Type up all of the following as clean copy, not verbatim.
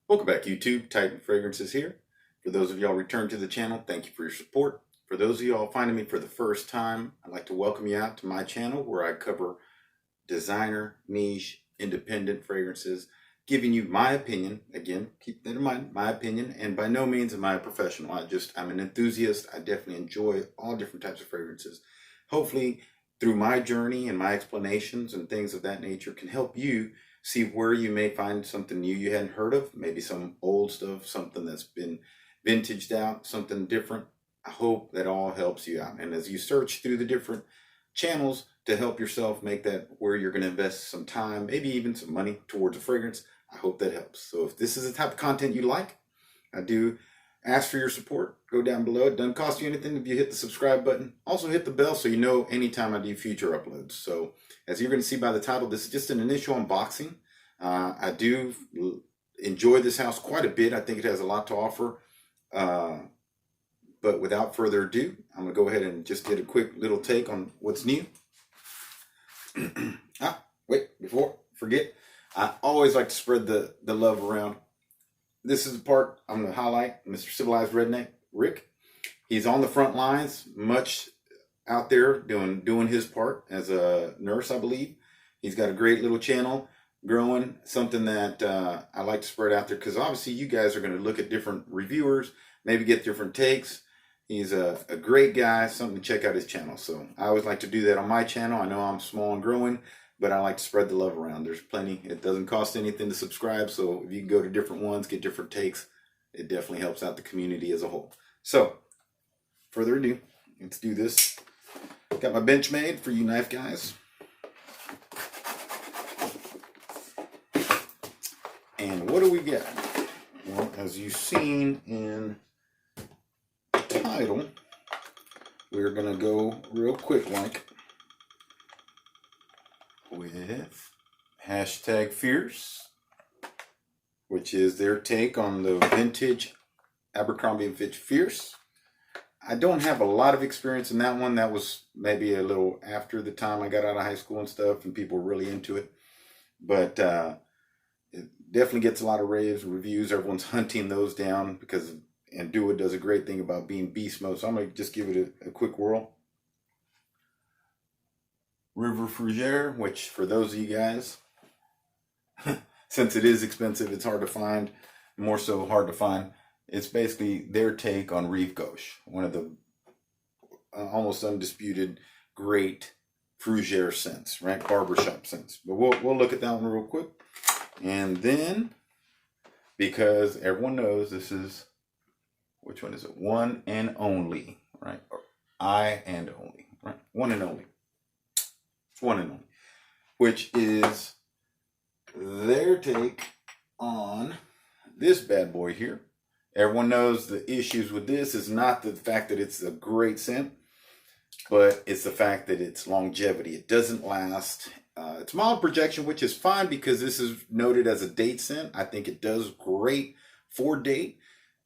Welcome back, YouTube. Titan Fragrances here. For those of y'all returned to the channel, thank you for your support. For those of y'all finding me for the first time, I'd like to welcome you out to my channel where I cover designer, niche, independent fragrances, giving you my opinion. Again, keep that in mind, my opinion, and by no means am I a professional. I'm an enthusiast. I definitely enjoy all different types of fragrances. Hopefully, through my journey and my explanations and things of that nature can help you see where you may find something new you hadn't heard of, maybe some old stuff, something that's been vintaged out, something different. I hope that all helps you out. And as you search through the different channels to help yourself make that where you're going to invest some time, maybe even some money towards a fragrance, I hope that helps. So if this is the type of content you like, I do ask for your support. Go down below. It doesn't cost you anything if you hit the subscribe button. Also hit the bell so you know anytime I do future uploads. So as you're going to see by the title, this is just an initial unboxing. I do enjoy this house quite a bit. I think it has a lot to offer. But without further ado, I'm going to go ahead and just get a quick little take on what's new. Wait, before I forget, I always like to spread the love around. This is the part I'm going to highlight. Mr. Civilized Redneck, Rick. He's on the front lines, much out there doing his part as a nurse, I believe. He's got a great little channel growing, something that I like to spread out there because obviously you guys are going to look at different reviewers, maybe get different takes. He's a great guy, something to check out his channel. So I always like to do that on my channel. I know I'm small and growing, but I like to spread the love around. There's plenty. It doesn't cost anything to subscribe. So if you can go to different ones, get different takes, it definitely helps out the community as a whole. So further ado, let's do this. Got my bench made for you knife guys. And what do we get? Well, as you've seen in the title, we're going to go real quick like with hashtag Fierce, which is their take on the vintage Abercrombie & Fitch Fierce. I don't have a lot of experience in that one. That was maybe a little after the time I got out of high school and stuff and people were really into it. But it definitely gets a lot of raves and reviews. Everyone's hunting those down because, and Do It does a great thing about being beast mode. So I'm going to just give it a quick whirl. River Frougere, which for those of you guys, since it is expensive, it's hard to find, more so hard to find. It's basically their take on Rive Gauche, one of the almost undisputed great Frougere scents, right? Barbershop scents. But we'll look at that one real quick. And then, because everyone knows this is, which one is it? One and Only, right? Or I and Only, right? One and Only. It's One and Only, which is their take on this bad boy here. Everyone knows the issues with this is not the fact that it's a great scent, but it's the fact that it's longevity. It doesn't last. It's mild projection, which is fine because this is noted as a date scent. I think it does great for date.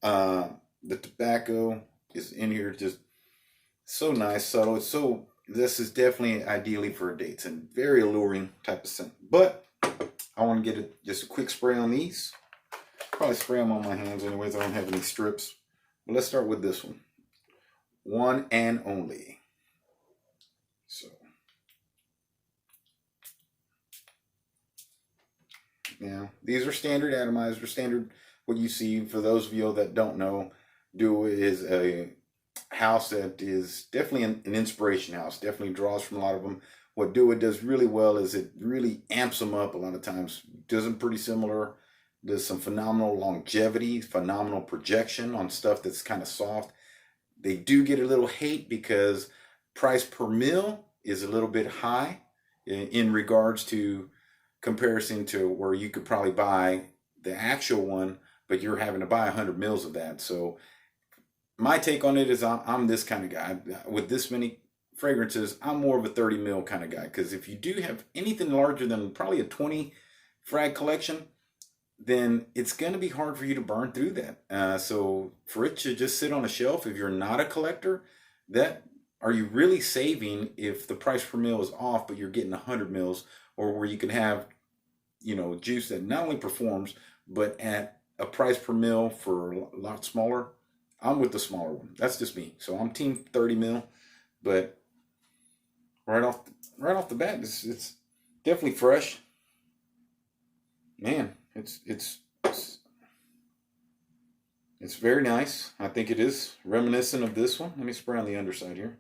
The tobacco is in here, just so nice, subtle. This is definitely ideally for a date scent. Very alluring type of scent. But I want to get just a quick spray on these. Probably spray them on my hands anyways. I don't have any strips. But let's start with this one. One and Only. So. Yeah, these are standard atomizer, standard what you see. For those of you that don't know, Do It is a house that is definitely an inspiration house. Definitely draws from a lot of them. What Do It does really well is it really amps them up a lot of times. Does them pretty similar. Does some phenomenal longevity, phenomenal projection on stuff that's kind of soft. They do get a little hate because price per mil is a little bit high in regards to comparison to where you could probably buy the actual one, but you're having to buy 100 mils of that. So my take on it is I'm this kind of guy. With this many fragrances, I'm more of a 30 mil kind of guy, because if you do have anything larger than probably a 20 frag collection, then it's going to be hard for you to burn through that. So for it to just sit on a shelf, if you're not a collector, that are you really saving if the price per mil is off, but you're getting 100 mils, or where you can have, you know, juice that not only performs, but at a price per mil for a lot smaller, I'm with the smaller one. That's just me. So I'm team 30 mil, but right off the bat, it's definitely fresh. Man, it's very nice. I think it is reminiscent of this one. Let me spray on the underside here.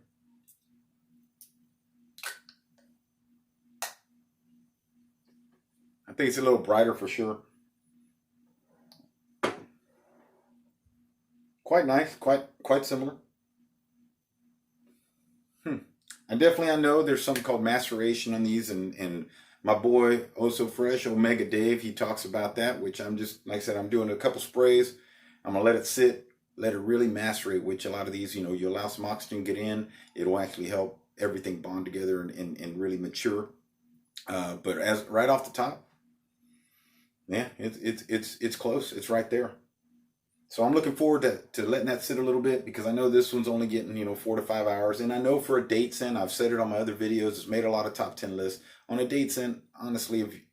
I think it's a little brighter for sure. Quite nice, quite similar. I know there's something called maceration on these, and my boy Oh So Fresh Omega Dave, he talks about that, which I'm just, like I said, I'm doing a couple sprays. I'm gonna let it sit, let it really macerate, which a lot of these, you allow some oxygen to get in, it'll actually help everything bond together and really mature. But as right off the top, yeah, it's close. It's right there. So I'm looking forward to letting that sit a little bit, because I know this one's only getting, 4 to 5 hours. And I know for a date scent, I've said it on my other videos, it's made a lot of top 10 lists. On a date scent, honestly,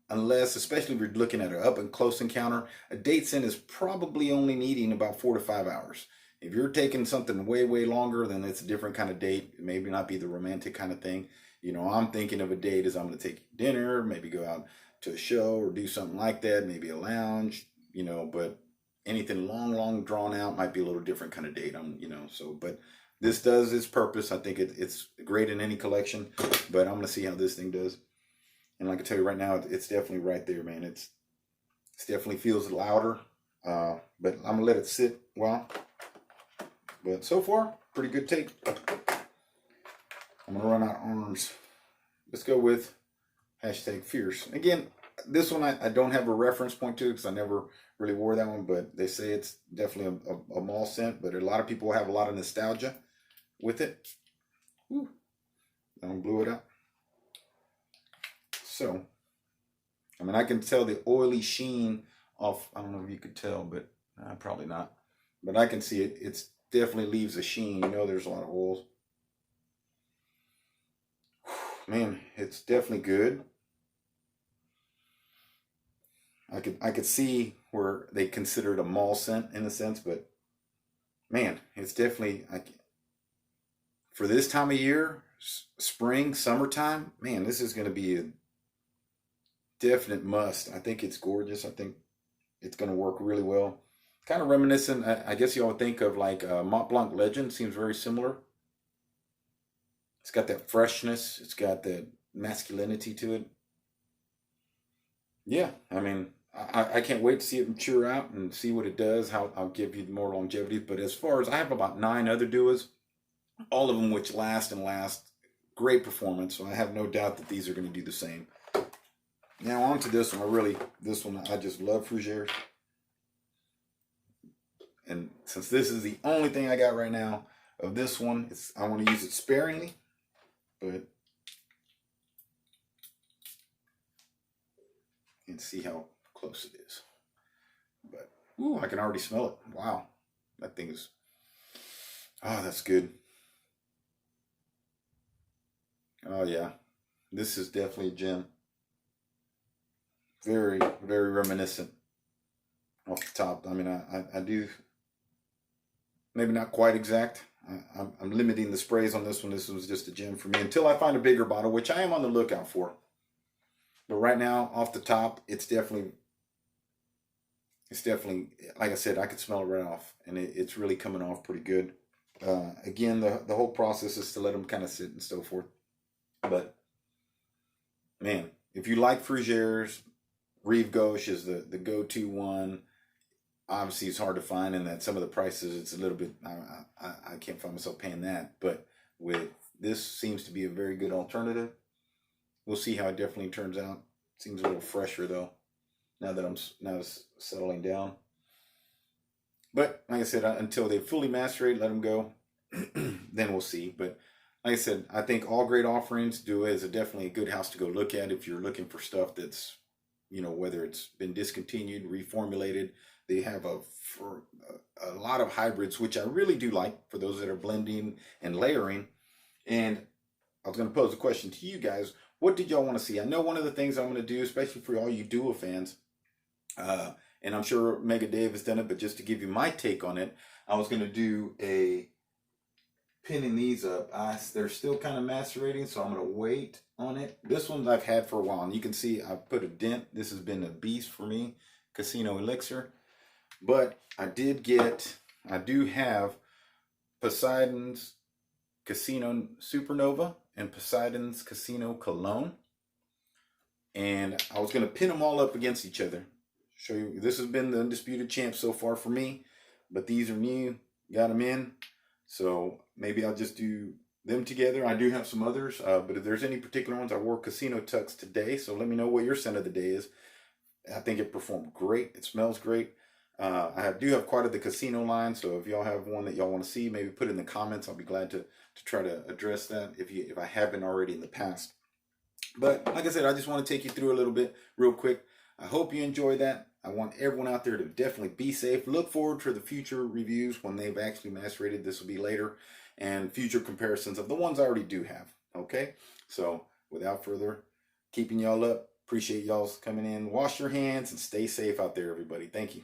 unless, especially if you're looking at an up and close encounter, a date scent is probably only needing about 4 to 5 hours. If you're taking something way, way longer, then it's a different kind of date. It maybe not be the romantic kind of thing. I'm thinking of a date as I'm going to take dinner, maybe go out to a show or do something like that, maybe a lounge, but anything long drawn out might be a little different kind of date. But this does its purpose. I think it's great in any collection, but I'm going to see how this thing does. And like I tell you right now, it's definitely right there, man. It definitely feels louder, but I'm going to let it sit a while. But so far, pretty good take. I'm going to run out of arms. Let's go with #fierce. Again, this one I don't have a reference point to, because I never really wore that one, but they say it's definitely a mall scent, but a lot of people have a lot of nostalgia with it. Whew. That one blew it out. So, I can tell the oily sheen off. I don't know if you could tell, but probably not. But I can see it. It's definitely leaves a sheen. There's a lot of oils. Man, it's definitely good. I could see where they consider it a mall scent in a sense, but man, it's definitely, for this time of year, spring, summertime, man, this is going to be a definite must. I think it's gorgeous. I think it's going to work really well. Kind of reminiscent, I guess you all would think of like Mont Blanc Legend. Seems very similar. It's got that freshness. It's got that masculinity to it. Yeah, I can't wait to see it mature out and see what it does, how I'll give you more longevity. But as far as, I have about 9 other duos, all of them which last and last, great performance. So I have no doubt that these are going to do the same. Now on to this one. I just love frougere. And since this is the only thing I got right now of this one, I want to use it sparingly, but and see how close it is. But ooh, I can already smell it. Wow, that thing is, that's good. Oh yeah, this is definitely a gem. Very, very reminiscent off the top. I do, maybe not quite exact. I'm limiting the sprays on this one. This was just a gem for me until I find a bigger bottle, which I am on the lookout for. But right now, off the top, it's definitely, like I said, I could smell it right off, and it's really coming off pretty good. Again, the whole process is to let them kind of sit and so forth. But man, if you like frugeres, Rive Gauche is the go-to one. Obviously, it's hard to find, and at some of the prices, it's a little bit, I can't find myself paying that. But with this, seems to be a very good alternative. We'll see how it definitely turns out. Seems a little fresher though, now it's settling down. But like I said, until they fully macerate, let them go. Then we'll see. But like I said, I think all great offerings do is definitely a good house to go look at if you're looking for stuff that's, whether it's been discontinued, reformulated. They have a lot of hybrids, which I really do like for those that are blending and layering. And I was going to pose a question to you guys. What did y'all want to see? I know one of the things I'm going to do, especially for all you duo fans, and I'm sure Mega Dave has done it, but just to give you my take on it, I was going to do a pinning these up. They're still kind of macerating, so I'm going to wait on it. This one I've had for a while, and you can see I've put a dent. This has been a beast for me, Casino Elixir. But I do have Poseidon's Casino Supernova and Poseidon's Casino Cologne. And I was going to pin them all up against each other. Show you, this has been the undisputed champ so far for me, but these are new, got them in. So maybe I'll just do them together. I do have some others, but if there's any particular ones, I wore Casino Tux today. So let me know what your scent of the day is. I think it performed great. It smells great. I do have quite of the Casino line, so if y'all have one that y'all want to see, maybe put it in the comments. I'll be glad to try to address that if I haven't already in the past. But like I said, I just want to take you through a little bit real quick. I hope you enjoy that. I want everyone out there to definitely be safe. Look forward to the future reviews when they've actually macerated. This will be later. And future comparisons of the ones I already do have. Okay? So without further keeping y'all up, appreciate y'all's coming in. Wash your hands and stay safe out there, everybody. Thank you.